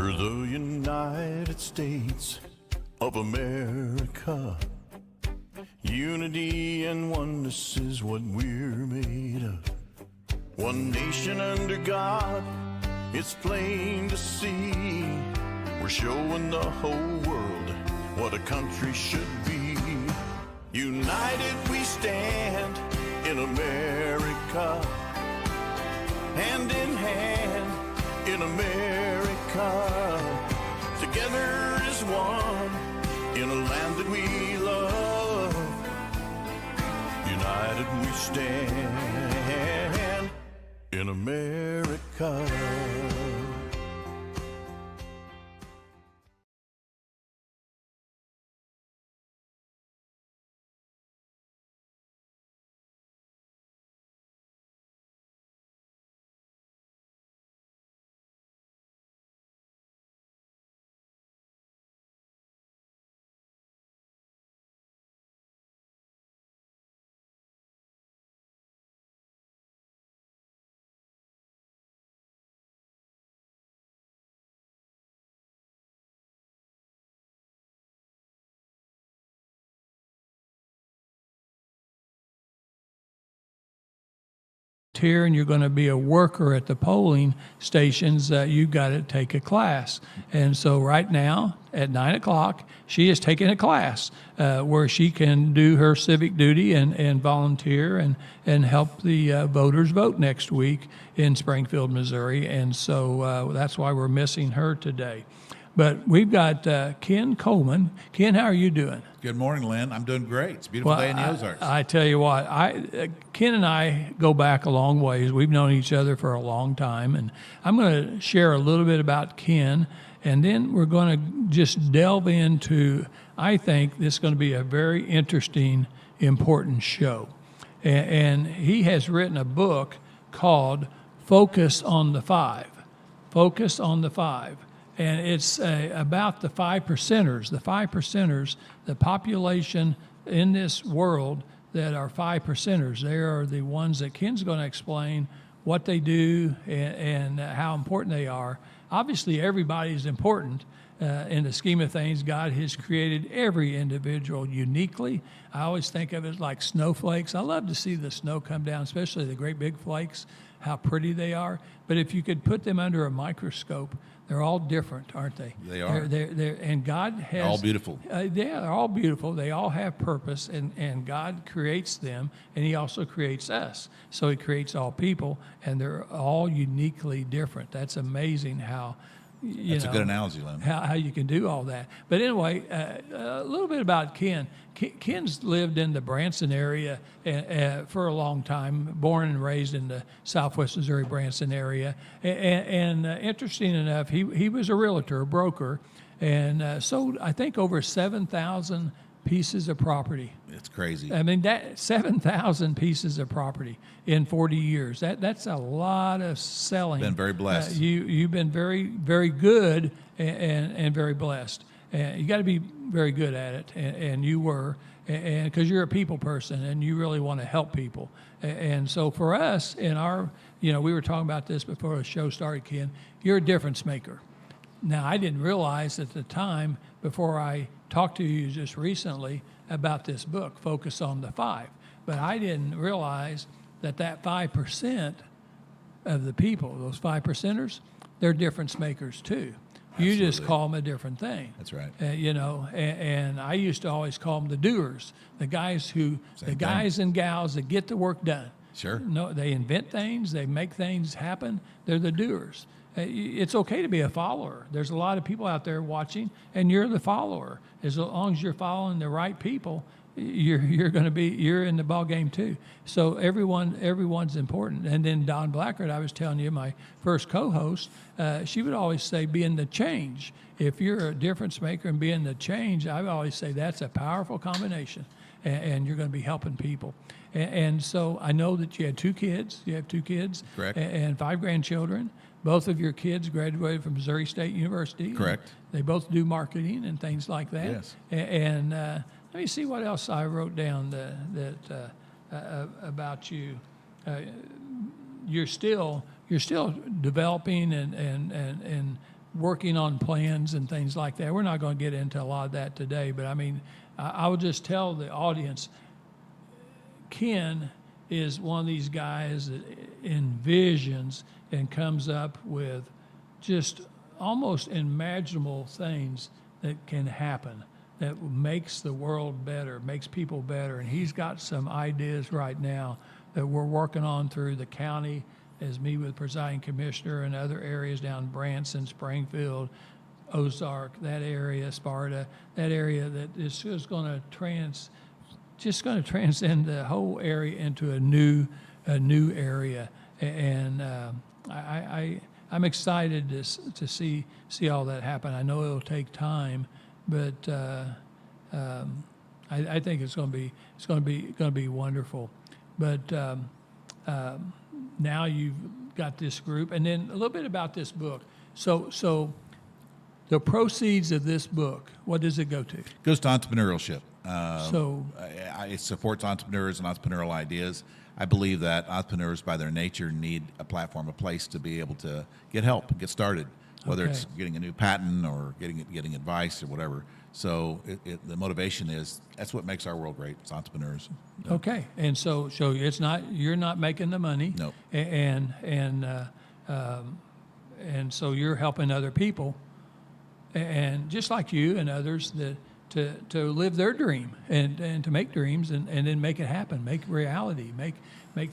We're the United States of America. Unity and oneness is what we're made of. One nation under God, it's plain to see. We're showing the whole world what a country should be. United we stand in America, hand in hand in America. Together as one in a land that we love. United we stand in America. Here and you're going to be a worker at the polling stations, you've got to take a class. And so right now at 9 o'clock, she is taking a class where she can do her civic duty and volunteer and help the voters vote next week in Springfield, Missouri. And so that's why we're missing her today. But we've got Ken Coleman. Ken, how are you doing? Good morning, Lynn. I'm doing great. It's a beautiful day in the Ozarks. I tell you what, Ken and I go back a long ways. We've known each other for a long time, and I'm going to share a little bit about Ken, and then we're going to just delve into, I think this is going to be a very interesting, important show. And he has written a book called Focus on the Five. Focus on the Five. And it's about the 5%ers, the population in this world that are 5%ers. They are the ones that Ken's going to explain what they do and how important they are. Obviously, everybody is important in the scheme of things. God has created every individual uniquely. I always think of it like snowflakes. I love to see the snow come down, especially the great big flakes, how pretty they are. But if you could put them under a microscope, they're all different, aren't they? They are. They're and God has... They're all beautiful. Yeah, they're all beautiful. They all have purpose, and God creates them, and he also creates us. So he creates all people, and they're all uniquely different. That's amazing how... That's a good analogy, Lynn. How you can do all that. But anyway, a little bit about Ken. Ken's lived in the Branson area for a long time, born and raised in the Southwest Missouri Branson area. And interesting enough, he was a realtor, a broker, and sold, I think, over 7,000 pieces of property. It's crazy. I mean, that 7,000 pieces of property in 40 years. That's a lot of selling. Been very blessed. You've been very, very good and very blessed. You got to be very good at it, and you were, and because you're a people person and you really want to help people. And so for us, in our, we were talking about this before the show started, Ken. You're a difference maker. Now, I didn't realize at the time, before I talked to you just recently about this book, Focus on the Five, but I didn't realize that 5% of the people, those 5%ers, they're difference makers too. Absolutely. You just call them a different thing. That's right. And I used to always call them the doers, the guys and gals that get the work done. Sure. No, they invent things, they make things happen. They're the doers. It's okay to be a follower. There's a lot of people out there watching, and you're the follower. As long as you're following the right people, you're in the ball game too. So everyone's important. And then Don Blackard, I was telling you, my first co-host, she would always say, being the change. If you're a difference maker and being the change, I would always say that's a powerful combination, and you're going to be helping people. And so I know that you had 2 kids. You have 2 kids. Correct. And 5 grandchildren. Both of your kids graduated from Missouri State University. Correct. They both do marketing and things like that. Yes. And let me see what else I wrote down about you. You're still developing and working on plans and things like that. We're not going to get into a lot of that today, but I mean, I will just tell the audience, Ken is one of these guys that envisions and comes up with just almost unimaginable things that can happen that makes the world better, makes people better. And he's got some ideas right now that we're working on through the county, as me with presiding commissioner, and other areas down Branson, Springfield, Ozark, that area, Sparta, that area that is just going to transcend the whole area into a new area. And I'm excited to see all that happen. I know it'll take time, but I think it's going to be wonderful. But now you've got this group, and then a little bit about this book. So the proceeds of this book, what does it go to? It goes to entrepreneurship. It supports entrepreneurs and entrepreneurial ideas. I believe that entrepreneurs, by their nature, need a platform, a place to be able to get help and get started, whether it's getting a new patent or getting advice or whatever. So the motivation is, that's what makes our world great. It's entrepreneurs. Okay, and so it's not, you're not making the money. No. And so you're helping other people, and just like you and others, that to live their dream and to make dreams and then make it happen, make reality, make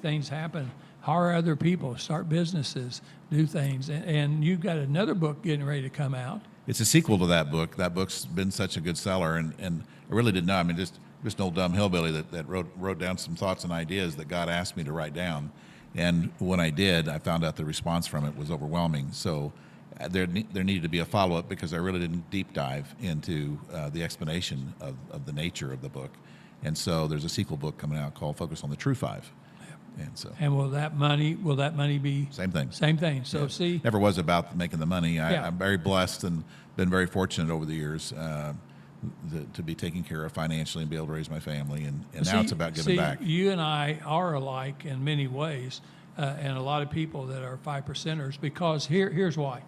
things happen, hire other people, start businesses, do things. And you've got another book getting ready to come out. It's a sequel to that book. That book's been such a good seller, and I really didn't know. I mean, just an old dumb hillbilly that wrote down some thoughts and ideas that God asked me to write down. And when I did, I found out the response from it was overwhelming. So there needed to be a follow-up, because I really didn't deep dive into the explanation of the nature of the book. And so there's a sequel book coming out called Focus on the True Five. And will that money be same thing? Same thing. So yeah. See, never was about making the money. Yeah. I'm very blessed and been very fortunate over the years to be taken care of financially and be able to raise my family. And now it's about giving back. You and I are alike in many ways, and a lot of people that are 5%ers, because here's why.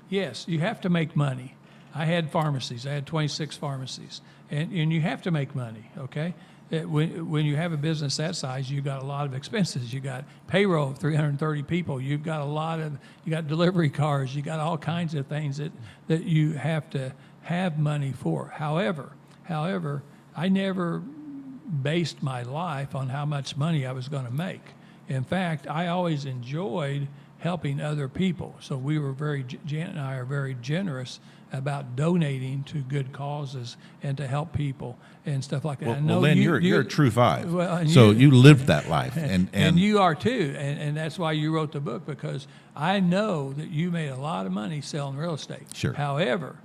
Yes, you have to make money. I had pharmacies. I had 26 pharmacies, and you have to make money. Okay. When you have a business that size, you've got a lot of expenses. You got payroll of 330 people. You got delivery cars. You got all kinds of things that you have to have money for. However, I never based my life on how much money I was going to make. In fact, I always enjoyed helping other people. So Janet and I are very generous about donating to good causes and to help people and stuff like that. Well, Lynn, you're a true five. Well, so you lived that life. And you are too. And that's why you wrote the book, because I know that you made a lot of money selling real estate. Sure. However,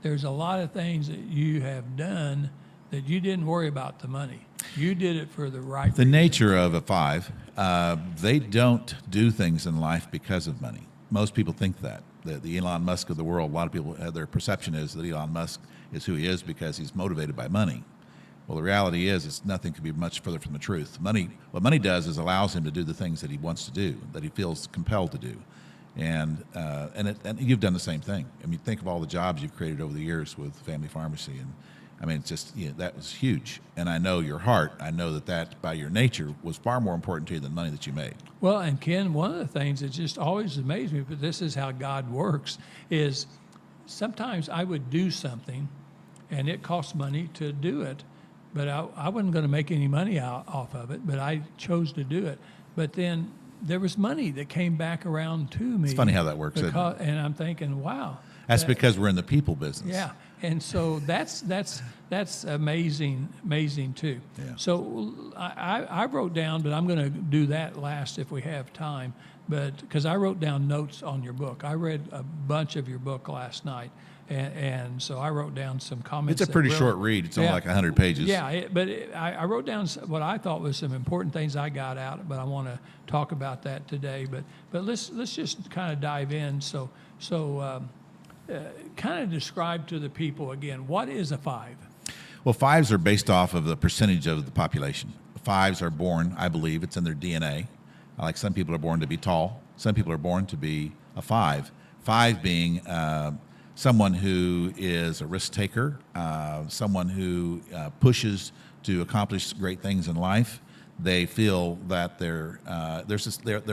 there's a lot of things that you have done that you didn't worry about the money. You did it for the right reason. The nature of a five, they don't do things in life because of money. Most people think that. The Elon Musk of the world, a lot of people, their perception is that Elon Musk is who he is because he's motivated by money. Well, the reality is nothing could be much further from the truth. What money does is allows him to do the things that he wants to do, that he feels compelled to do. And you've done the same thing. I mean, think of all the jobs you've created over the years with Family Pharmacy. And I mean, it's just, that was huge. And I know your heart, I know that by your nature was far more important to you than money that you made. Well, and Ken, one of the things that just always amazed me, but this is how God works, is sometimes I would do something and it cost money to do it, but I wasn't going to make any money off of it, but I chose to do it. But then there was money that came back around to me. It's funny how that works, isn't it? And I'm thinking, wow. That's because we're in the people business. Yeah. And so that's amazing too. Yeah. So I wrote down, but I'm going to do that last if we have time. But because I wrote down notes on your book, I read a bunch of your book last night, and so I wrote down some comments. It's a pretty short read. It's only like 100 pages. Yeah, I wrote down what I thought was some important things I got out, but I want to talk about that today. But let's just kind of dive in. So. Kind of describe to the people again, what is a five? Well, fives are based off of the percentage of the population. Fives are born, I believe, it's in their DNA. Like some people are born to be tall. Some people are born to be a five. 5 being someone who is a risk taker, someone who pushes to accomplish great things in life. They feel that they're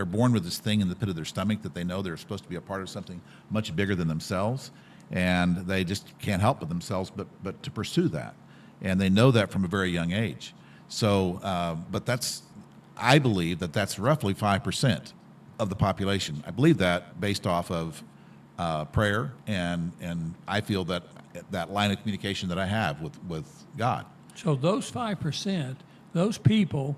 born with this thing in the pit of their stomach that they know they're supposed to be a part of something much bigger than themselves, and they just can't help but themselves but to pursue that, and they know that from a very young age. So, but I believe that's roughly 5% of the population. I believe that based off of prayer, and I feel that line of communication that I have with God. So those 5%, those people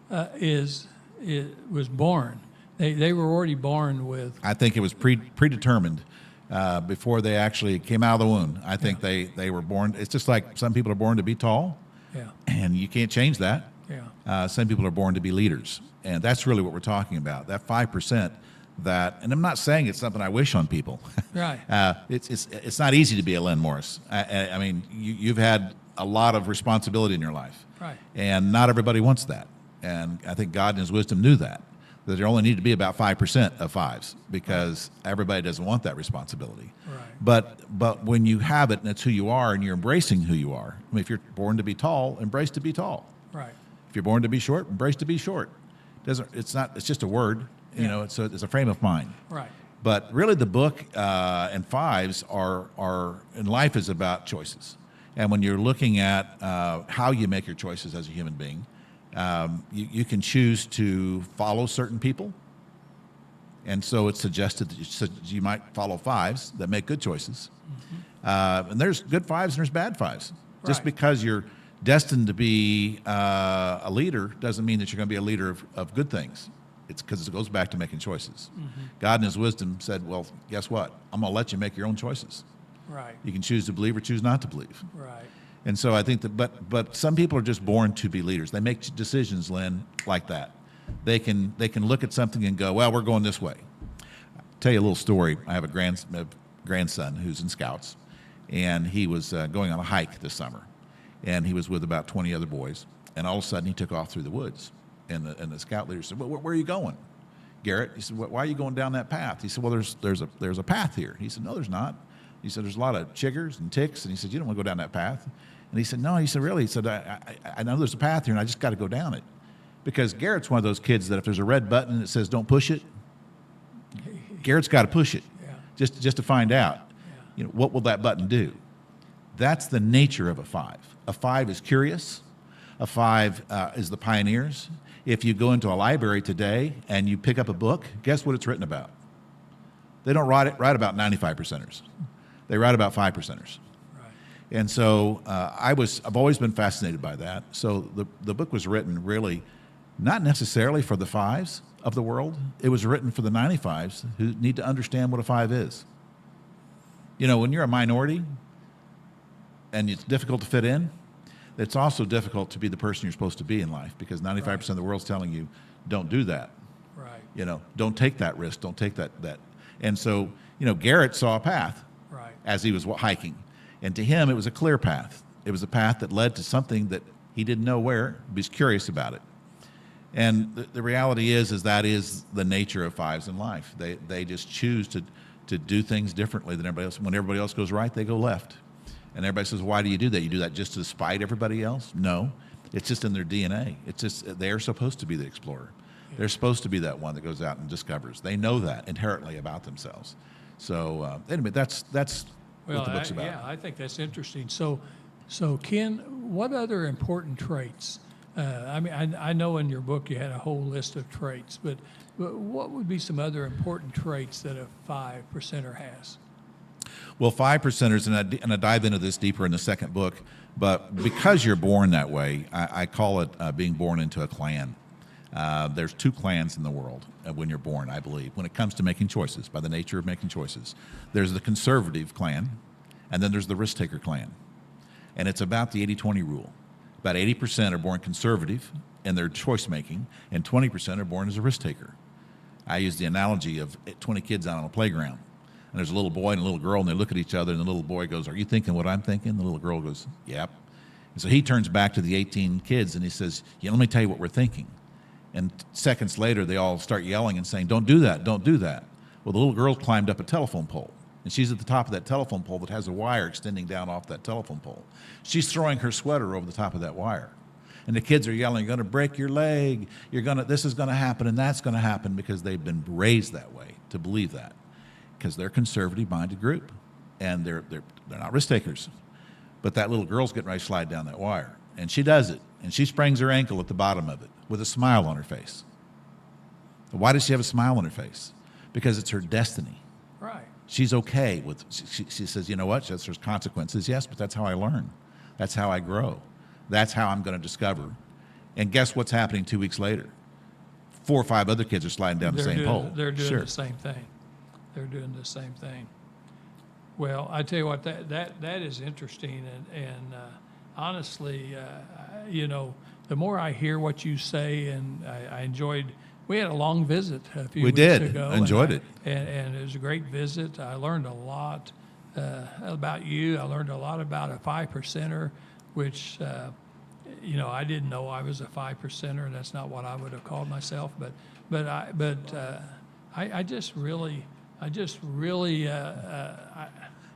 was born. They were already born with. I think it was predetermined before they actually came out of the womb. I think they were born. It's just like some people are born to be tall, and you can't change that. Some people are born to be leaders, and that's really what we're talking about. That 5%. And I'm not saying it's something I wish on people. Right. It's not easy to be a Lynn Morris. I mean, you've had a lot of responsibility in your life, right? And not everybody wants that. And I think God in His wisdom knew that there only need to be about 5% of 5s, because everybody doesn't want that responsibility. Right. But when you have it and it's who you are and you're embracing who you are. I mean, if you're born to be tall, embrace to be tall. Right. If you're born to be short, embrace to be short. It's just a word. You know, it's a frame of mind. Right. But really, the book and 5s are in life is about choices. And when you're looking at how you make your choices as a human being, you can choose to follow certain people. And so it's suggested that you might follow 5s that make good choices. And there's good 5s and there's bad 5s. Just because you're destined to be a leader doesn't mean that you're going to be a leader of good things. It's because it goes back to making choices. God in His wisdom said, well, guess what? I'm going to let you make your own choices. Right. You can choose to believe or choose not to believe. Right. And so I think that, but some people are just born to be leaders. They make decisions, Lynn, like that. They can look at something and go, well, we're going this way. I'll tell you a little story. I have a grandson who's in Scouts, and he was going on a hike this summer, and he was with about 20 other boys, and all of a sudden he took off through the woods, and the scout leader said, well, where are you going, Garrett? He said, why are you going down that path? He said, well, there's a path here. He said, no, there's not. He said, there's a lot of chiggers and ticks, and he said, you don't want to go down that path. And he said, no. He said, really? He said, I know there's a path here, and I just got to go down it. Because Garrett's one of those kids that if there's a red button that says don't push it, Garrett's got to push it just to find out, you know, what will that button do? That's the nature of a 5. A 5 is curious. A 5 is the pioneers. If you go into a library today and you pick up a book, guess what it's written about? They don't write about 95%ers. They write about 5%ers. And so I've always been fascinated by that. So the book was written really not necessarily for the 5s of the world. It was written for the 95s who need to understand what a 5 is. You know, when you're a minority and it's difficult to fit in, it's also difficult to be the person you're supposed to be in life, because 95% of the world's telling you, don't do that. Right. You know, don't take that risk. Don't take that. And so, you know, Garrett saw a path as he was hiking. And to him, it was a clear path. It was a path that led to something that he didn't know where. He was curious about it. And the reality is that is the nature of 5s in life. They just choose to do things differently than everybody else. When everybody else goes right, they go left. And everybody says, why do you do that? You do that just to spite everybody else? No. It's just in their DNA. It's just they're supposed to be the explorer. They're supposed to be that one that goes out and discovers. They know that inherently about themselves. So anyway, that's what the book's about. Yeah, I think that's interesting. So Ken, what other important traits? I mean, I know in your book you had a whole list of traits, but what would be some other important traits that a 5%er has? Well, 5%ers, and I dive into this deeper in the second book, but because you're born that way, I call it being born into a clan. There's 2 clans in the world when you're born, I believe, when it comes to making choices, by the nature of making choices. There's the conservative clan, and then there's the risk-taker clan. And it's about the 80-20 rule. About 80% are born conservative in their choice-making, and 20% are born as a risk-taker. I use the analogy of 20 kids out on a playground, and there's a little boy and a little girl, and they look at each other, and the little boy goes, are you thinking what I'm thinking? The little girl goes, yep. And so he turns back to the 18 kids, and he says, yeah, let me tell you what we're thinking. And seconds later, they all start yelling and saying, don't do that, don't do that. Well, the little girl climbed up a telephone pole, and she's at the top of that telephone pole that has a wire extending down off that telephone pole. She's throwing her sweater over the top of that wire. And the kids are yelling, "You're going to break your leg. This is going to happen, and that's going to happen," because they've been raised that way to believe that, because they're a conservative-minded group, and they're not risk takers. But that little girl's getting ready to slide down that wire, and she does it, and she sprains her ankle at the bottom of it with a smile on her face. Why does she have a smile on her face? Because it's her destiny. Right. She's okay with. She says, "You know what? Yes, there's consequences. Yes, but that's how I learn. That's how I grow. That's how I'm going to discover." And guess what's happening 2 weeks later? 4 or 5 other kids are sliding down the same pole. They're doing the same thing. They're doing the same thing. Well, I tell you what, that is interesting, and honestly, the more I hear what you say, and I enjoyed. We had a long visit a few weeks ago. We did. Enjoyed it. And it was a great visit. I learned a lot about you. I learned a lot about a 5%er, which I didn't know I was a 5%er. That's not what I would have called myself. But I just really.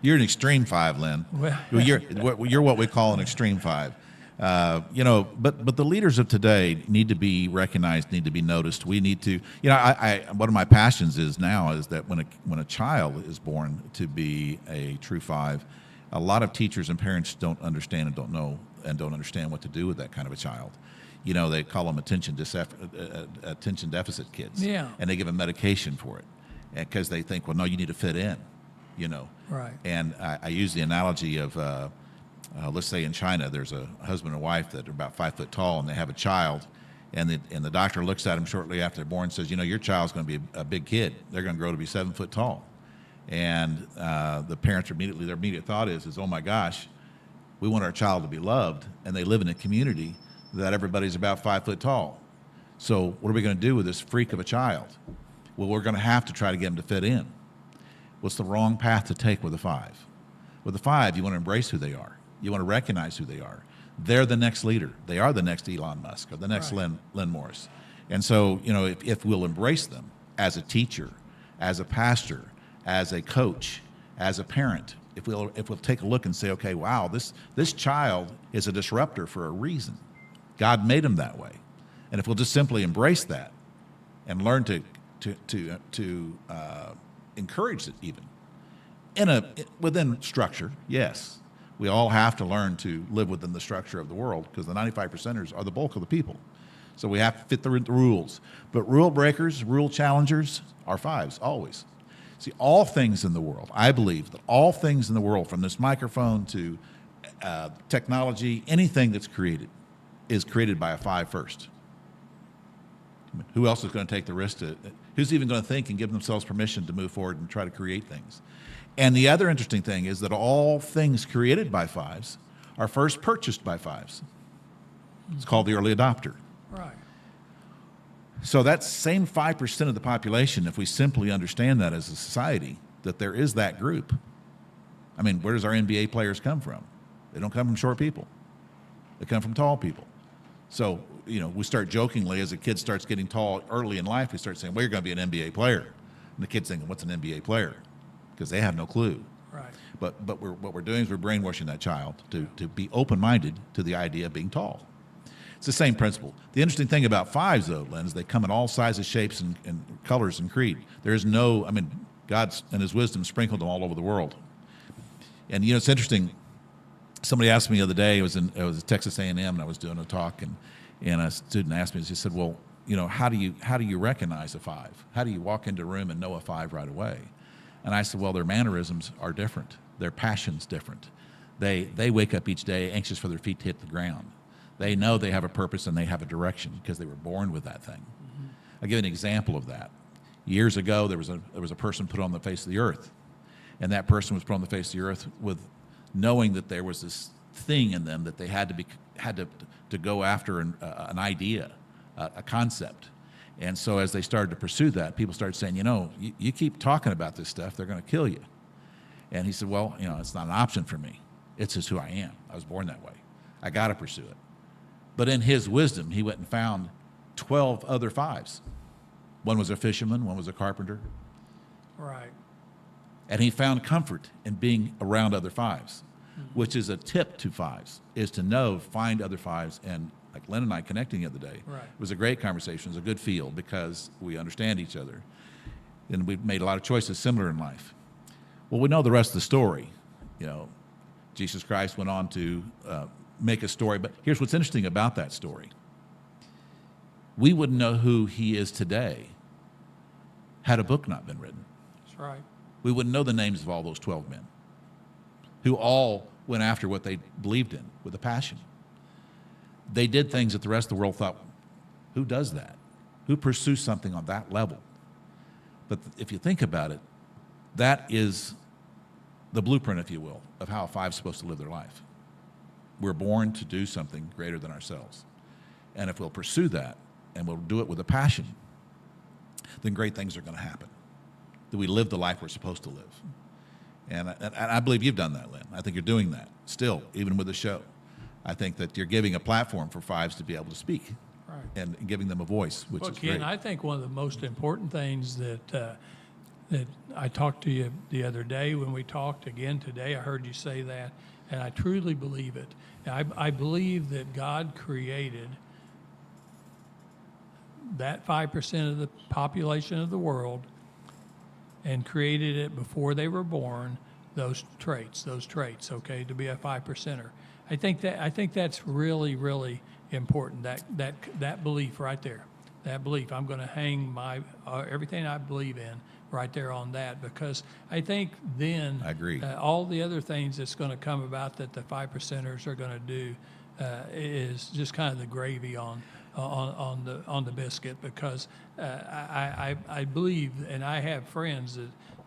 You're an extreme 5, Lynn. Well, you're what we call an extreme 5. But the leaders of today need to be recognized, need to be noticed. We need to, one of my passions is that when a child is born to be a true 5, a lot of teachers and parents don't understand and don't know and don't understand what to do with that kind of a child. They call them attention deficit kids. Yeah. And they give them medication for it because they think, well, no, you need to fit in, Right. And I use the analogy of, let's say in China, there's a husband and wife that are about 5 foot tall, and they have a child, and the doctor looks at them shortly after they're born and says, your child's going to be a big kid. They're going to grow to be 7 foot tall. And the parents their immediate thought is, oh my gosh, we want our child to be loved, and they live in a community that everybody's about 5 foot tall. So what are we going to do with this freak of a child? Well, we're going to have to try to get them to fit in. What's the wrong path to take with a 5? With a 5, you want to embrace who they are. You want to recognize who they are. They're the next leader. They are the next Elon Musk or the next Right. Lynn Morris. And so, if we'll embrace them as a teacher, as a pastor, as a coach, as a parent, if we'll take a look and say, okay, wow, this child is a disruptor for a reason. God made him that way. And if we'll just simply embrace that and learn to encourage it even within structure, yes. We all have to learn to live within the structure of the world because the 95%ers are the bulk of the people. So we have to fit the rules. But rule breakers, rule challengers are 5s, always. See, all things in the world, I believe that all things in the world, from this microphone to technology, anything that's created is created by a 5 first. Who else is going to take the risk who's even going to think and give themselves permission to move forward and try to create things? And the other interesting thing is that all things created by 5s are first purchased by 5s. It's called the early adopter. Right. So that same 5% of the population, if we simply understand that as a society, that there is that group. I mean, where does our NBA players come from? They don't come from short people. They come from tall people. So, we start jokingly, as a kid starts getting tall early in life, we start saying, well, you're going to be an NBA player. And the kid's thinking, what's an NBA player? Because they have no clue. Right. But what we're doing is we're brainwashing that child to be open-minded to the idea of being tall. It's the same principle. The interesting thing about 5s, though, Lynn, is they come in all sizes, shapes, and colors and creed. There is God's and his wisdom sprinkled them all over the world. And, it's interesting. Somebody asked me the other day, it was at Texas A&M, and I was doing a talk, and a student asked me, he said, well, how do you recognize a 5? How do you walk into a room and know a 5 right away? And I said, well, their mannerisms are different. Their passion's different. They wake up each day anxious for their feet to hit the ground. They know they have a purpose and they have a direction because they were born with that thing. Mm-hmm. I'll give you an example of that. Years ago, there was a person put on the face of the earth, and that person was put on the face of the earth with knowing that there was this thing in them that they had to go after an idea, a concept. And so as they started to pursue that, people started saying, you keep talking about this stuff, they're going to kill you. And he said, well, it's not an option for me. It's just who I am. I was born that way. I got to pursue it. But in his wisdom, he went and found 12 other 5s. One was a fisherman, one was a carpenter, Right. And he found comfort in being around other fives, which is a tip to fives, is to find other fives. And like Lynn and I connecting the other day, Right. it was a great conversation. It was a good feel because we understand each other. And we've made a lot of choices similar in life. Well, we know the rest of the story. You know, Jesus Christ went on to make a story. But here's what's interesting about that story. We wouldn't know who he is today had a book not been written. That's right. We wouldn't know the names of all those 12 men who all went after what they believed in with a passion. They did things that the rest of the world thought, who does that? Who pursues something on that level? But if you think about it, that is the blueprint, if you will, of how a five's supposed to live their life. We're born to do something greater than ourselves. And if we'll pursue that and we'll do it with a passion, then great things are going to happen. That we live the life we're supposed to live. And I believe you've done that, Lynn. I think you're doing that still, even with the show. I think that you're giving a platform for fives to be able to speak. Right. And giving them a voice, which Well, is Ken, great. I think one of the most important things that I talked to you the other day when we talked again today, I heard you say that, and I truly believe it. I believe that God created that 5% of the population of the world and created it before they were born, those traits, okay, to be a 5%er. I think that's really, really important, that belief right there. That belief. I'm going to hang my everything I believe in right there on that, because I think then I agree. All the other things that's going to come about that the 5%ers are going to do is just kind of the gravy on the biscuit, because I believe, and I have friends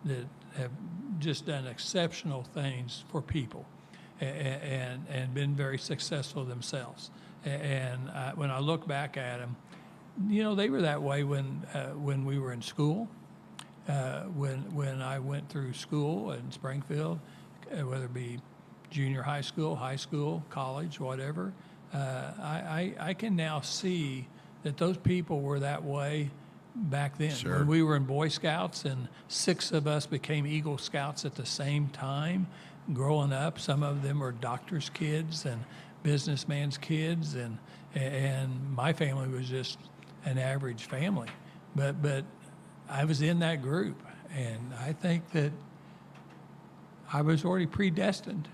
that have just done exceptional things for people and been very successful themselves. And when I look back at them, you know, they were that way when we were in school. When I went through school in Springfield, whether it be junior high school, college, whatever, I can now see that those people were that way back then. Sure. When we were in Boy Scouts and 6 of us became Eagle Scouts at the same time, growing up, some of them were doctors' kids and businessman's kids, and my family was just an average family. But I was in that group, and I think that I was already predestined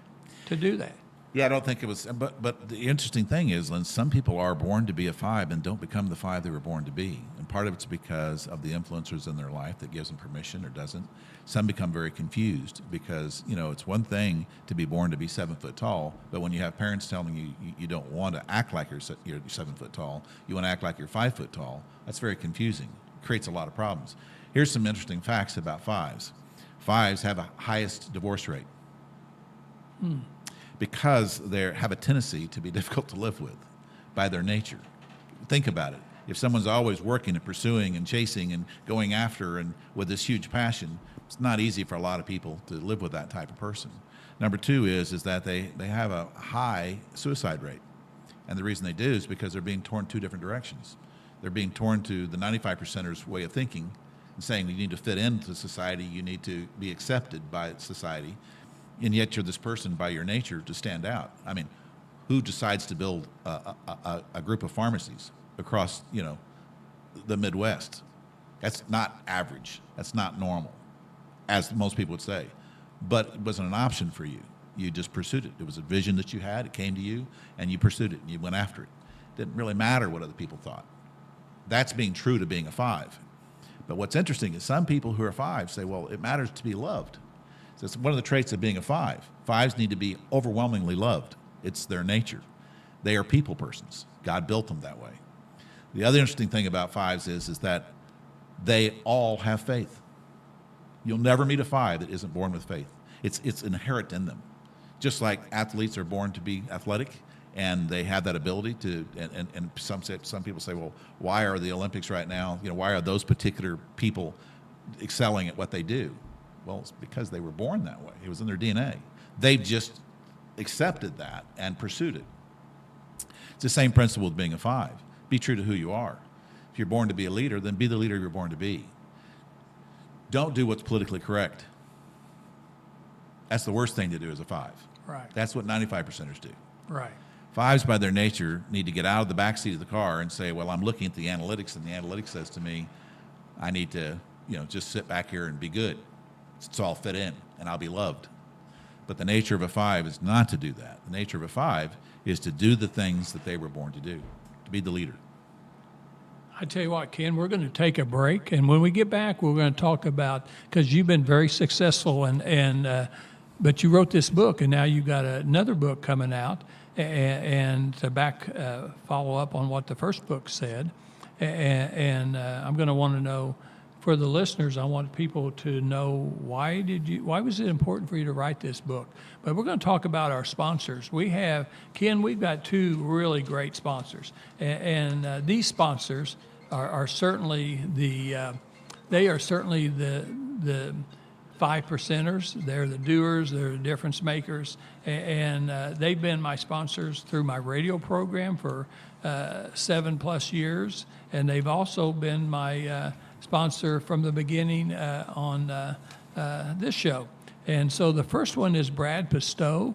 to do that. Yeah, I don't think it was. But the interesting thing is, Lynn, some people are born to be a 5 and don't become the 5 they were born to be. And part of it's because of the influencers in their life that gives them permission or doesn't. Some become very confused because, you know, it's one thing to be born to be 7 foot tall, but when you have parents telling you you don't want to act like you're 7 foot tall, you want to act like you're 5 foot tall, that's very confusing. It creates a lot of problems. Here's some interesting facts about 5s. 5s have a highest divorce rate. Because they have a tendency to be difficult to live with by their nature. Think about it. If someone's always working and pursuing and chasing and going after and with this huge passion, it's not easy for a lot of people to live with that type of person. Number 2 is that they have a high suicide rate. And the reason they do is because they're being torn 2 different directions. They're being torn to the 95%ers way of thinking and saying you need to fit into society, you need to be accepted by society. And yet you're this person by your nature to stand out. I mean, who decides to build a group of pharmacies across, you know, the Midwest? That's not average. That's not normal, as most people would say. But it wasn't an option for you. You just pursued it. It was a vision that you had. It came to you, and you pursued it, and you went after it. It didn't really matter what other people thought. That's being true to being a 5. But what's interesting is some people who are 5 say, well, it matters to be loved. So it's one of the traits of being a 5. 5s need to be overwhelmingly loved. It's their nature. They are people persons. God built them that way. The other interesting thing about 5s is that they all have faith. You'll never meet a 5 that isn't born with faith. It's inherent in them. Just like athletes are born to be athletic, and they have that ability to, and some people say, well, why are the Olympics right now, you know, why are those particular people excelling at what they do? Well, it's because they were born that way. It was in their DNA. They've just accepted that and pursued it. It's the same principle with being a 5. Be true to who you are. If you're born to be a leader, then be the leader you're born to be. don't do what's politically correct. That's the worst thing to do as a 5. Right. That's what 95%ers do. Right. 5s, by their nature, need to get out of the back seat of the car and say, well, I'm looking at the analytics, and the analytics says to me, I need to, just sit back here and be good. So I'll fit in, and I'll be loved. But the nature of a 5 is not to do that. The nature of a 5 is to do the things that they were born to do, to be the leader. I tell you what, Ken, we're going to take a break, and when we get back, we're going to talk about, because you've been very successful, but you wrote this book, and now you've got another book coming out, and to follow up on what the first book said, and I'm going to want to know, for the listeners, I want people to know why was it important for you to write this book? But we're going to talk about our sponsors. We've got 2 really great sponsors, and these sponsors are certainly the 5%ers. They're the doers. They're the difference makers, and they've been my sponsors through my radio program for 7+ years, and they've also been my sponsor from the beginning on this show. And so the first one is Brad Pistow.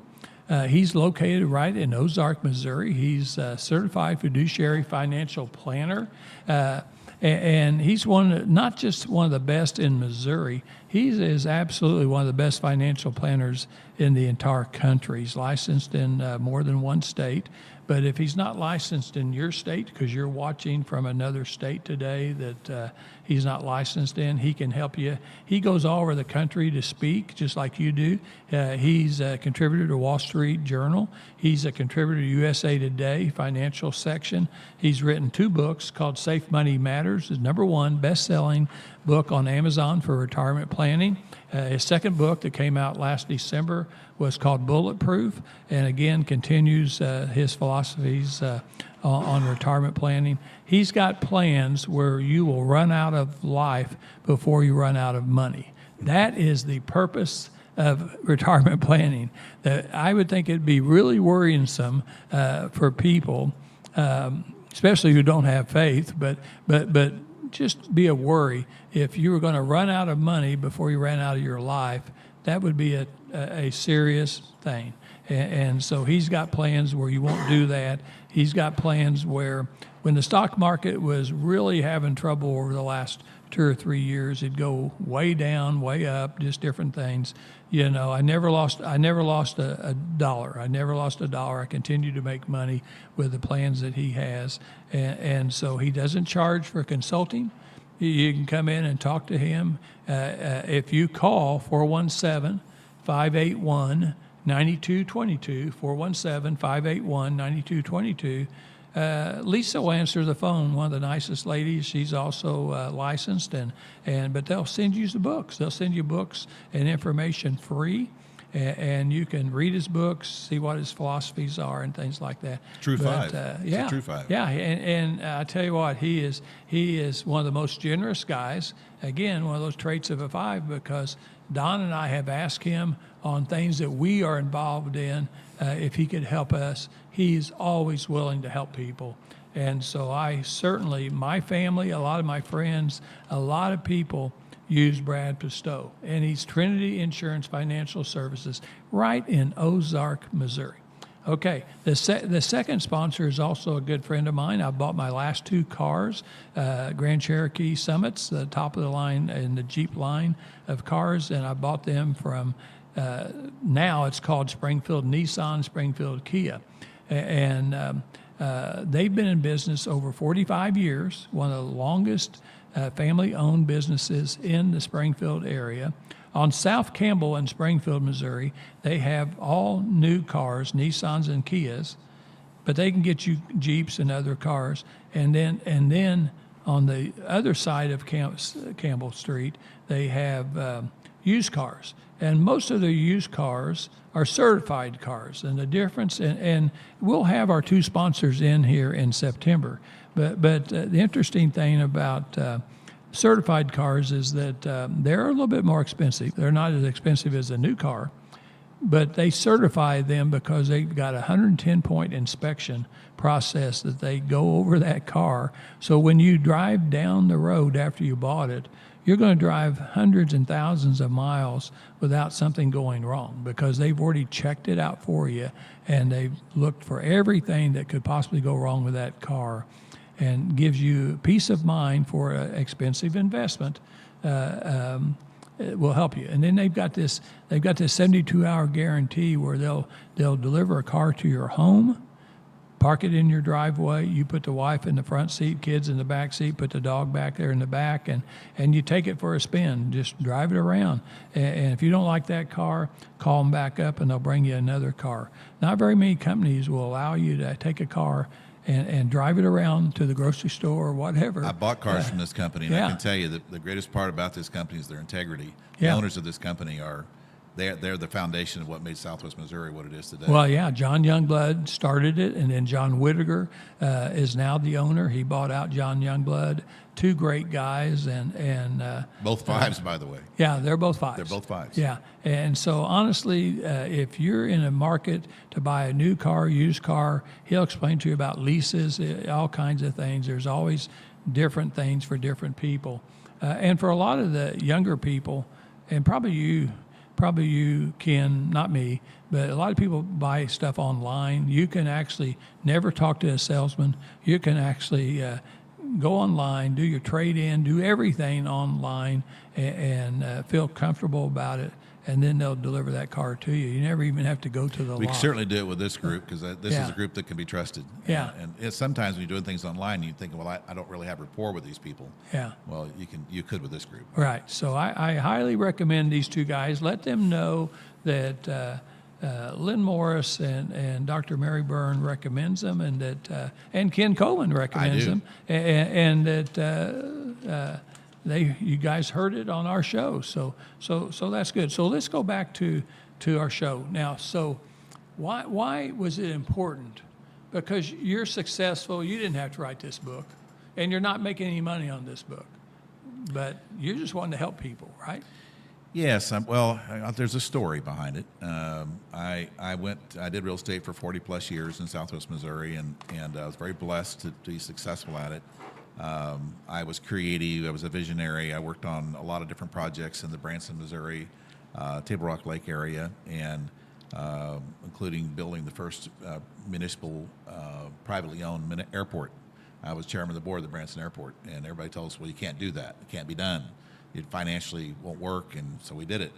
He's located right in Ozark, Missouri. He's a certified fiduciary financial planner. And he's not just one of the best in Missouri, he is absolutely one of the best financial planners in the entire country. He's licensed in more than one state. But if he's not licensed in your state, because you're watching from another state today that he's not licensed in, he can help you. He goes all over the country to speak, just like you do. He's a contributor to Wall Street Journal. He's a contributor to USA Today financial section. He's written 2 books called Safe Money Matters, his #1 best-selling book on Amazon for retirement planning. His second book that came out last December was called Bulletproof, and again continues his philosophies on retirement planning. He's got plans where you will run out of life before you run out of money. That is the purpose of retirement planning. I would think it'd be really worrisome for people, especially who don't have faith, but just be a worry. If you were going to run out of money before you ran out of your life, that would be a serious thing. And so he's got plans where you won't do that. He's got plans where when the stock market was really having trouble over the last 2 or 3 years, it'd go way down, way up, just different things. I never lost a dollar. I never lost a dollar. I continue to make money with the plans that he has. And so he doesn't charge for consulting. You can come in and talk to him. If you call 417-581-9222, 417-581-9222, Lisa will answer the phone, one of the nicest ladies. She's also licensed, but they'll send you the books. They'll send you books and information free, and you can read his books, see what his philosophies are, and things like that. True 5. Yeah, it's a true 5. Yeah, and I tell you what, he is one of the most generous guys. Again, one of those traits of a 5, because Don and I have asked him on things that we are involved in, if he could help us. He's always willing to help people. And so my family, a lot of my friends, a lot of people use Brad Pistow. And he's Trinity Insurance Financial Services right in Ozark, Missouri. Okay, the second sponsor is also a good friend of mine. I bought my last 2 cars, Grand Cherokee Summits, the top of the line in the Jeep line of cars, and I bought them from, now it's called Springfield Nissan, Springfield Kia. And they've been in business over 45 years, one of the longest family-owned businesses in the Springfield area. On South Campbell in Springfield, Missouri, they have all new cars, Nissans and Kias, but they can get you Jeeps and other cars. And then on the other side of Campbell Street, they have used cars. And most of their used cars are certified cars. And the difference, and we'll have our 2 sponsors in here in September. But the interesting thing about certified cars is that they're a little bit more expensive. They're not as expensive as a new car, but they certify them because they've got a 110-point inspection process that they go over that car. So when you drive down the road after you bought it, you're going to drive hundreds and thousands of miles without something going wrong because they've already checked it out for you and they've looked for everything that could possibly go wrong with that car, and gives you peace of mind for an expensive investment. It will help you. And then they've got this 72-hour guarantee where they'll deliver a car to your home, park it in your driveway. You put the wife in the front seat, kids in the back seat, put the dog back there in the back, and you take it for a spin. Just drive it around. And if you don't like that car, call them back up and they'll bring you another car. Not very many companies will allow you to take a car and drive it around to the grocery store or whatever. I bought cars from this company, and yeah. I can tell you that the greatest part about this company is their integrity. Yeah. The owners of this company they're the foundation of what made Southwest Missouri what it is today. Well, yeah, John Youngblood started it, and then John Whittaker is now the owner. He bought out John Youngblood. Two great guys, and both fives, by the way. yeah, they're both fives. They're both fives. Yeah, and so honestly, if you're in a market to buy a new car, used car, he'll explain to you about leases, all kinds of things. There's always different things for different people, and for a lot of the younger people, and probably you, Ken, not me, but a lot of people buy stuff online. You can actually never talk to a salesman. You can actually go online, do your trade-in, do everything online, and feel comfortable about it, and then they'll deliver that car to you. You never even have to go to the We lot. can certainly do it with this group because this Yeah. is a group that can be trusted. Yeah. And it's sometimes when you're doing things online, you think, well, I don't really have rapport with these people. Yeah. Well, you could with this group. Right. So I highly recommend these two guys. Let them know that Lynn Morris and Dr. Mary Byrne recommends them, and that and Ken Coleman recommends do. them, and that you guys heard it on our show. So that's good. So let's go back to our show now. So why was it important? Because you're successful. You didn't have to write this book, and you're not making any money on this book, but you just wanted to help people, right? Yes, there's a story behind it. I did real estate for 40 plus years in Southwest Missouri, and I was very blessed to be successful at it. I was creative. I was a visionary. I worked on a lot of different projects in the Branson, Missouri, Table Rock Lake area, and including building the first municipal, privately owned airport. I was chairman of the board of the Branson Airport, and everybody told us, well, you can't do that. It can't be done. It financially won't work, and so we did it.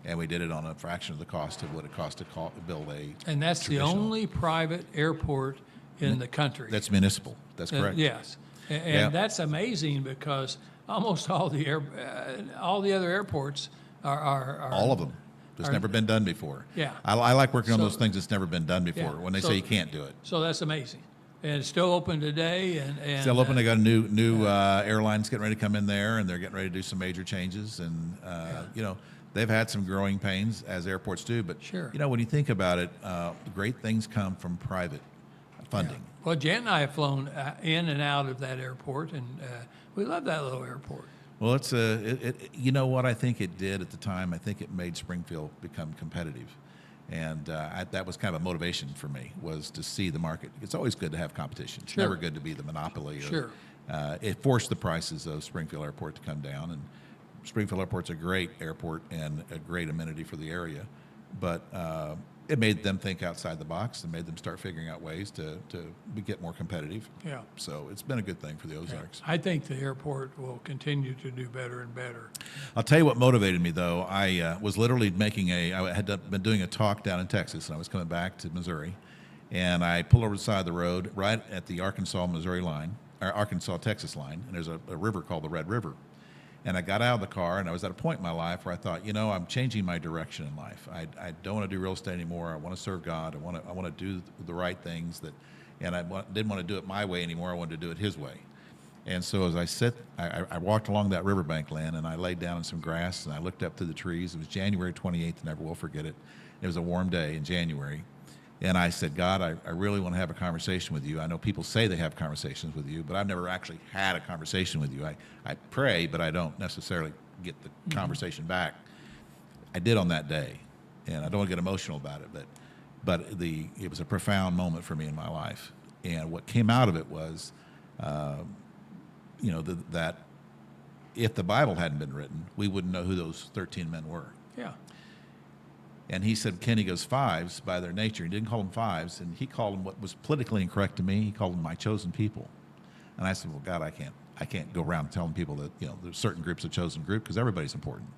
And we did it on a fraction of the cost of what it cost to build a And that's the traditional- only private airport in the country. That's municipal. That's correct. Yes, and Yeah. that's amazing because almost all the other airports are All of them. It's are- never been done before. Yeah. I like working on So- those things that's never been done before. Yeah. When they So- say you can't do it. So that's amazing, and it's still open today. And Still open. They got a new airlines getting ready to come in there, and they're getting ready to do some major changes. And they've had some growing pains as airports do. But Sure. when you think about it, great things come from private funding. Well, Jan and I have flown in and out of that airport, and we love that little airport. Well, it's you know what I think it did at the time? I think it made Springfield become competitive. And that was kind of a motivation for me, was to see the market. It's always good to have competition. It's Sure. never good to be the monopoly. Sure. It forced the prices of Springfield Airport to come down. And Springfield Airport's a great airport and a great amenity for the area. But it made them think outside the box and made them start figuring out ways to get more competitive. Yeah. So it's been a good thing for the Ozarks. I think the airport will continue to do better and better. I'll tell you what motivated me, though. I was literally I had been doing a talk down in Texas, and I was coming back to Missouri, and I pulled over the side of the road right at the Arkansas-Missouri line, or Arkansas-Texas line, and there's a river called the Red River. And I got out of the car, and I was at a point in my life where I thought, I'm changing my direction in life. I don't want to do real estate anymore. I want to serve God. I want to do the right things and I didn't want to do it my way anymore. I wanted to do it His way. And so as I walked along that riverbank, Lynn, and I laid down in some grass, and I looked up through the trees. It was January 28th, never will forget it. It was a warm day in January. And I said, God, I really want to have a conversation with you. I know people say they have conversations with you, but I've never actually had a conversation with you. I pray, but I don't necessarily get the conversation back. I did on that day, and I don't want to get emotional about it, but it was a profound moment for me in my life. And what came out of it was, that if the Bible hadn't been written, we wouldn't know who those 13 men were. Yeah. And he said, Ken, he goes, fives by their nature. He didn't call them fives, and he called them what was politically incorrect to me. He called them my chosen people. And I said, well, God, I can't go around telling people that, there's certain groups a chosen group because everybody's important.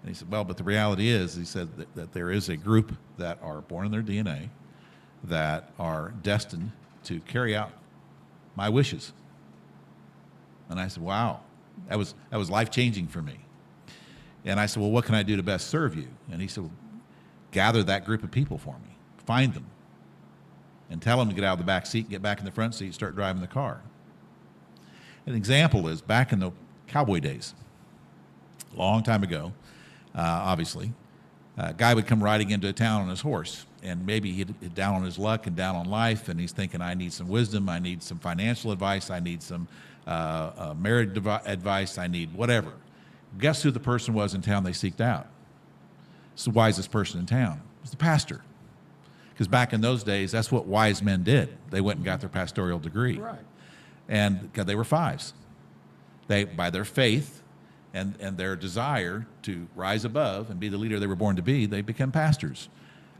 And he said, well, but the reality is, he said that there is a group that are born in their DNA that are destined to carry out my wishes. And I said, wow, that was life-changing for me. And I said, well, what can I do to best serve you? And he said, well, gather that group of people for me. Find them. And tell them to get out of the back seat, get back in the front seat, start driving the car. An example is back in the cowboy days, a long time ago, obviously, a guy would come riding into a town on his horse, and maybe he'd down on his luck and down on life, and he's thinking, I need some wisdom, I need some financial advice, I need some marriage advice, I need whatever. Guess who the person was in town they seeked out? It's the wisest person in town. It was the pastor. Because back in those days, that's what wise men did. They went and got their pastoral degree. Right. And they were fives. They, by their faith and their desire to rise above and be the leader they were born to be, they became pastors.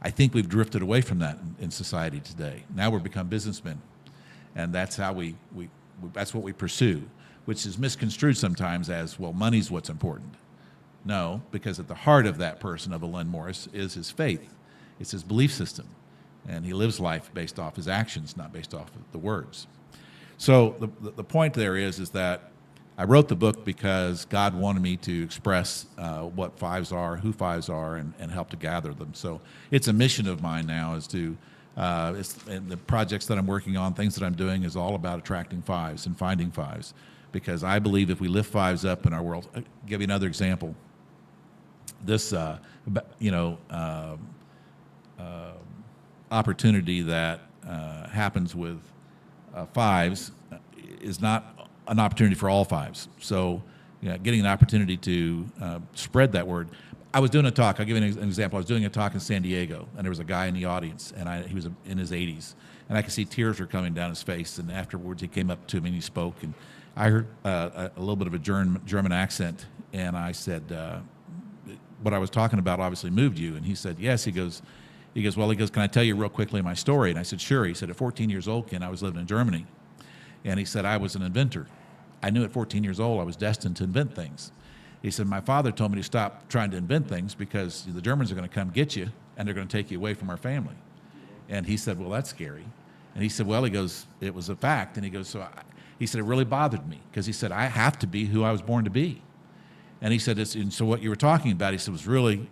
I think we've drifted away from that in society today. Now we've become businessmen. And that's how that's what we pursue, which is misconstrued sometimes as, well, money's what's important. No, because at the heart of that person, of a Lynn Morris, is his faith. It's his belief system. And he lives life based off his actions, not based off of the words. So the point there is that I wrote the book because God wanted me to express what fives are, who fives are, and help to gather them. So it's a mission of mine now is to, and the projects that I'm working on, things that I'm doing is all about attracting fives and finding fives. Because I believe if we lift fives up in our world, I'll give you another example. This, opportunity that happens with fives is not an opportunity for all fives. So, getting an opportunity to spread that word. I was doing a talk. I'll give you an example. I was doing a talk in San Diego, and there was a guy in the audience, and he was in his 80s, and I could see tears were coming down his face. And afterwards, he came up to me and he spoke, and I heard a little bit of a German accent, and I said, what I was talking about obviously moved you. And he said, yes. He goes, can I tell you real quickly my story? And I said, sure. He said, at 14 years old, Ken, I was living in Germany. And he said, I was an inventor. I knew at 14 years old I was destined to invent things. He said, my father told me to stop trying to invent things because the Germans are going to come get you, and they're going to take you away from our family. And he said, well, that's scary. And he said, well, he goes, it was a fact. And he goes, he said, it really bothered me because he said, I have to be who I was born to be. And he said, and so what you were talking about, he said, was really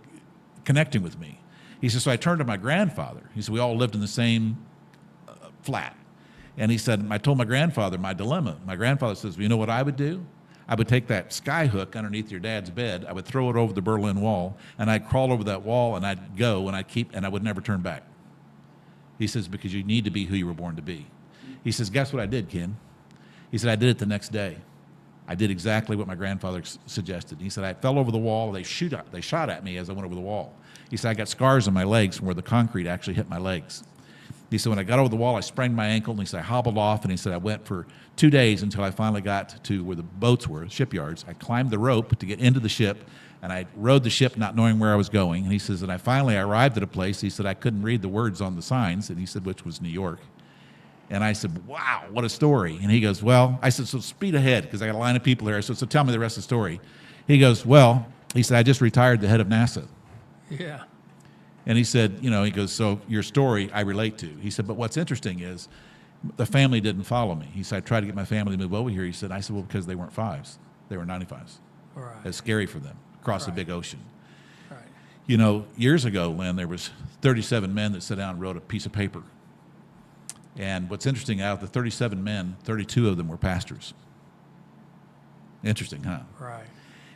connecting with me. He said, so I turned to my grandfather. He said, we all lived in the same flat. And he said, I told my grandfather my dilemma. My grandfather says, well, you know what I would do? I would take that sky hook underneath your dad's bed. I would throw it over the Berlin Wall, and I'd crawl over that wall, and I'd go, and I would never turn back. He says, because you need to be who you were born to be. He says, guess what I did, Ken? He said, I did it the next day. I did exactly what my grandfather suggested. He said, I fell over the wall. They shot at me as I went over the wall. He said, I got scars on my legs from where the concrete actually hit my legs. He said, when I got over the wall, I sprained my ankle, and he said, I hobbled off, and he said, I went for 2 days until I finally got to where the boats were, shipyards. I climbed the rope to get into the ship, and I rode the ship not knowing where I was going. And he says, and I finally arrived at a place. He said, I couldn't read the words on the signs, and he said, which was New York. And I said, wow, what a story. And he goes, well, I said, so speed ahead, because I got a line of people here. I said, so tell me the rest of the story. He goes, well, he said, I just retired the head of NASA. Yeah. And he said, he goes, so your story I relate to. He said, but what's interesting is the family didn't follow me. He said, I tried to get my family to move over here. He said, well, because they weren't fives. They were 95s. Right. It's scary for them, across a big ocean. Right. Years ago, Lynn, there was 37 men that sat down and wrote a piece of paper. And what's interesting, out of the 37 men, 32 of them were pastors. Interesting, huh? Right.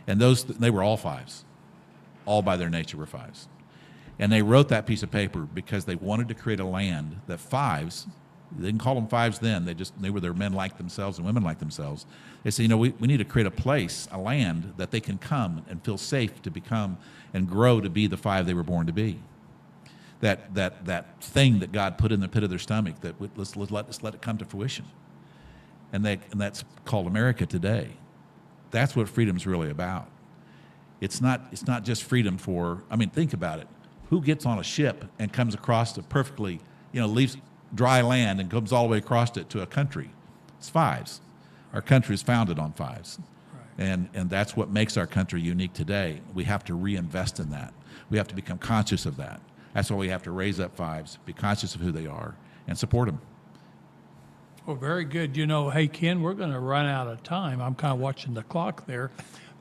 And they were all fives. All by their nature were fives. And they wrote that piece of paper because they wanted to create a land that fives, they didn't call them fives then, they were their men like themselves and women like themselves. They said, we need to create a place, a land that they can come and feel safe to become and grow to be the five they were born to be. That thing that God put in the pit of their stomach, that let's let it come to fruition. And that's called America today. That's what freedom's really about. It's not just freedom for, I mean, think about it. Who gets on a ship and comes across the perfectly, leaves dry land and comes all the way across it to a country? It's fives. Our country is founded on fives. Right. And that's what makes our country unique today. We have to reinvest in that. We have to become conscious of that. That's why we have to raise up fives, be conscious of who they are, and support them. Well, very good. Hey, Ken, we're going to run out of time. I'm kind of watching the clock there.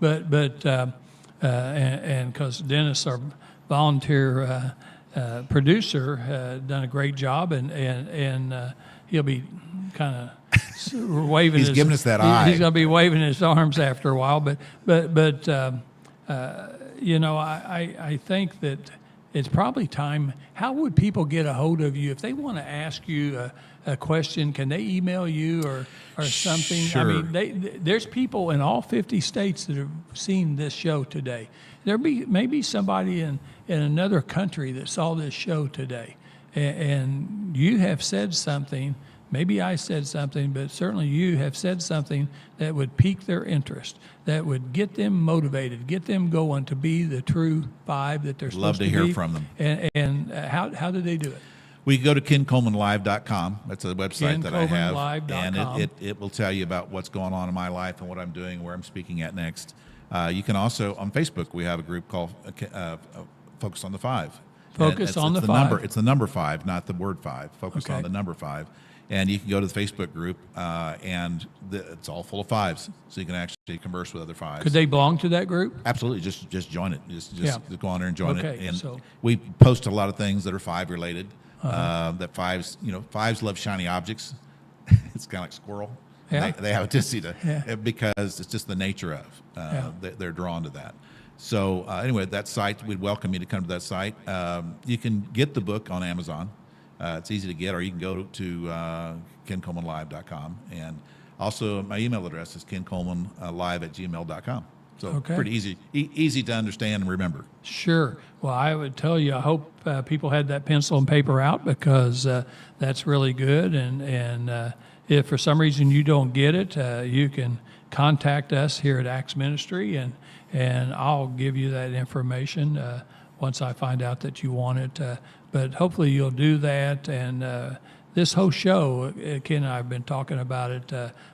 But because Dennis, our volunteer producer, done a great job, and he'll be kind of waving. He's giving us that eye. He's going to be waving his arms after a while. But I think that it's probably time. How would people get a hold of you if they want to ask you a question? Can they email you or something? Sure. I mean, there's people in all 50 states that have seen this show today. There may be somebody in another country that saw this show today, and you have said something. Maybe I said something, but certainly you have said something that would pique their interest, that would get them motivated, get them going to be the true five that they're supposed to be. Love to hear from them. And how do they do it? We go to kencolemanlive.com. That's a website that I have. kencolemanlive.com. And it will tell you about what's going on in my life and what I'm doing, where I'm speaking at next. You can also, on Facebook, we have a group called Focus on the Five. Focus on the Five. It's the number five, not the word five. Focus Okay. on the number five. And you can go to the Facebook group, and it's all full of fives, so you can actually converse with other fives. Could they belong to that group? Absolutely, just join it. Just go on there and join Okay, it. And so- we post a lot of things that are five related. That fives love shiny objects. It's kind of like squirrel. Yeah. They have a tendency to Yeah. because it's just the nature of they're drawn to that. So anyway, that site, we'd welcome you to come to that site. You can get the book on Amazon. It's easy to get, or you can go to kencolemanlive.com. And also my email address is kencolemanlive@gmail.com. So pretty easy to understand and remember. Sure. Well, I would tell you, I hope people had that pencil and paper out, because that's really good. And if for some reason you don't get it, you can contact us here at Acts Ministry, and I'll give you that information once I find out that you want it. But hopefully you'll do that. And this whole show, Ken and I have been talking about it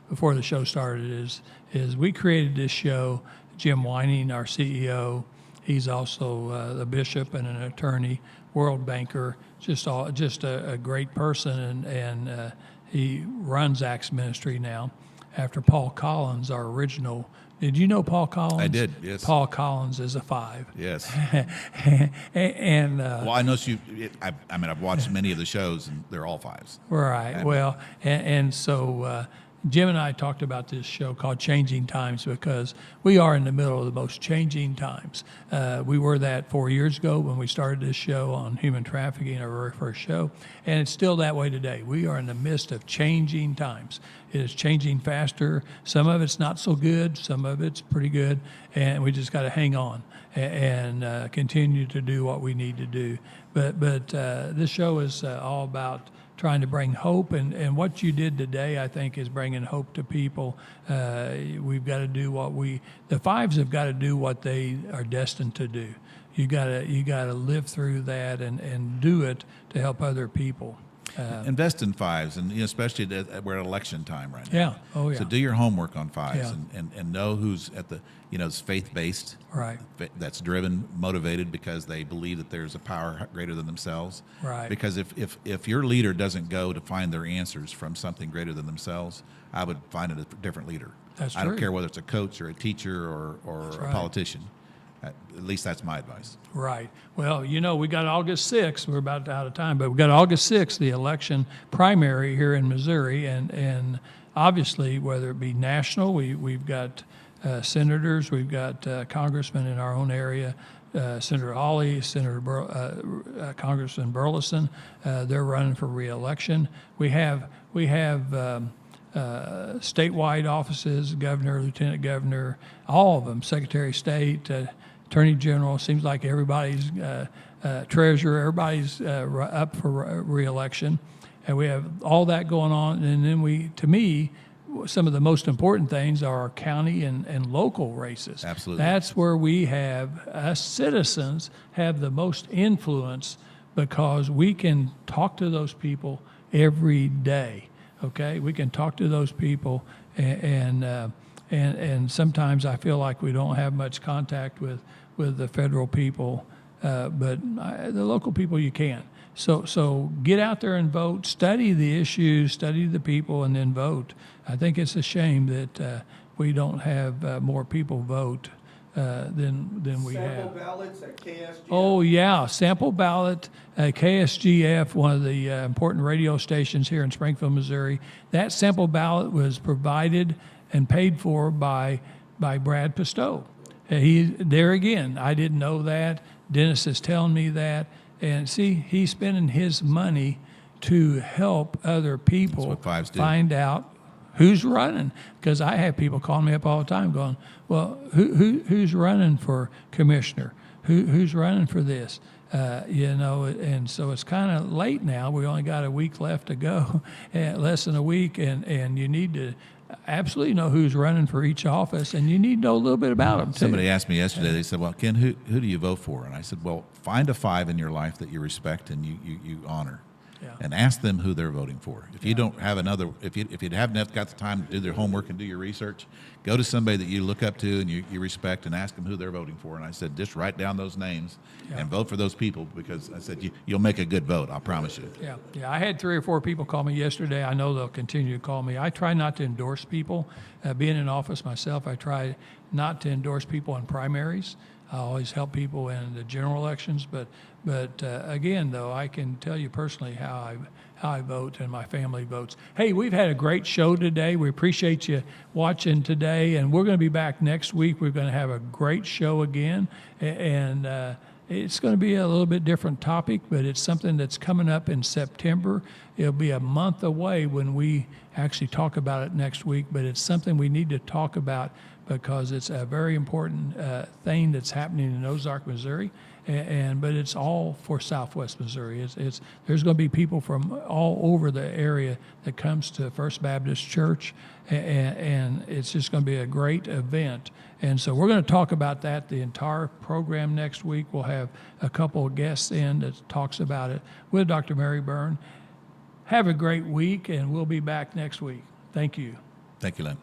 before the show started, is we created this show. Jim Whining, our CEO, he's also the bishop and an attorney, world banker, just a great person, and he runs Acts Ministry now after Paul Collins, our original. Did you know Paul Collins? I did, yes. Paul Collins is a five. Yes. And Well, I know I've watched many of the shows, and they're all fives. right. Well, and so Jim and I talked about this show called Changing Times, because we are in the middle of the most changing times. We were that 4 years ago when we started this show on human trafficking, our very first show, and it's still that way today. We are in the midst of changing times. It is changing faster. Some of it's not so good, some of it's pretty good, and we just got to hang on and continue to do what we need to do. But this show is all about trying to bring hope, and what you did today, I think, is bringing hope to people. We've got to do the fives have got to do what they are destined to do. You got to live through that and do it to help other people. Invest in fives, and especially we're at election time right now. Yeah. Oh, yeah. So do your homework on fives, Yeah. and know who's at the it's faith-based. Right. That's driven, motivated because they believe that there's a power greater than themselves. Right. Because if your leader doesn't go to find their answers from something greater than themselves, I would find it a different leader. That's I don't true. care whether it's a coach or a teacher or a right. politician. At least that's my advice. Right. Well, we got August 6th. We're about out of time, but we got August 6th, the election primary here in Missouri, and obviously, whether it be national, we've got senators, we've got congressmen in our own area, Senator Hawley, Congressman Burleson. They're running for re-election. We have statewide offices, governor, lieutenant governor, all of them, Secretary of State, Attorney General. Seems like everybody's treasurer, everybody's up for re-election, and we have all that going on. And then some of the most important things are our county and local races. Absolutely. That's where we have, us citizens, have the most influence because we can talk to those people every day. Okay, we can talk to those people, and sometimes I feel like we don't have much contact with the federal people, but the local people you can. So get out there and vote. Study the issues, study the people, and then vote. I think it's a shame that we don't have more people vote than we have. Sample ballots at KSGF. Oh, yeah, sample ballot, KSGF, one of the important radio stations here in Springfield, Missouri. That sample ballot was provided and paid for by Brad Pistow. There again, I didn't know that. Dennis is telling me that. And see, he's spending his money to help other people what fives do. find out who's running. Because I have people calling me up all the time going, well, who's running for commissioner? Who's running for this? And so it's kind of late now. We only got a week left to go, less than a week, and you need to absolutely know who's running for each office, and you need to know a little bit about them, too. Somebody asked me yesterday, they said, well, Ken, who do you vote for? And I said, well, find a 5 in your life that you respect and you honor. Yeah. And ask them who they're voting for. If you don't have another, if you haven't got the time to do their homework and do your research, go to somebody that you look up to and you respect and ask them who they're voting for. And I said, just write down those names and vote for those people, because I said you'll make a good vote. I'll promise you. Yeah. I had 3 or 4 people call me yesterday. I know they'll continue to call me. I try not to endorse people. Being in office myself, I try not to endorse people in primaries. I always help people in the general elections, but again, though, I can tell you personally how I vote and my family votes. Hey, we've had a great show today. We appreciate you watching today, and we're going to be back next week. We're going to have a great show again, and it's going to be a little bit different topic, but it's something that's coming up in September. It'll be a month away when we actually talk about it next week, but it's something we need to talk about because it's a very important thing that's happening in Ozark, Missouri, but it's all for Southwest Missouri. There's going to be people from all over the area that comes to First Baptist Church, and it's just going to be a great event. And so we're going to talk about that the entire program next week. We'll have a couple of guests in that talks about it with Dr. Mary Byrne. Have a great week, and we'll be back next week. Thank you. Thank you, Lynn.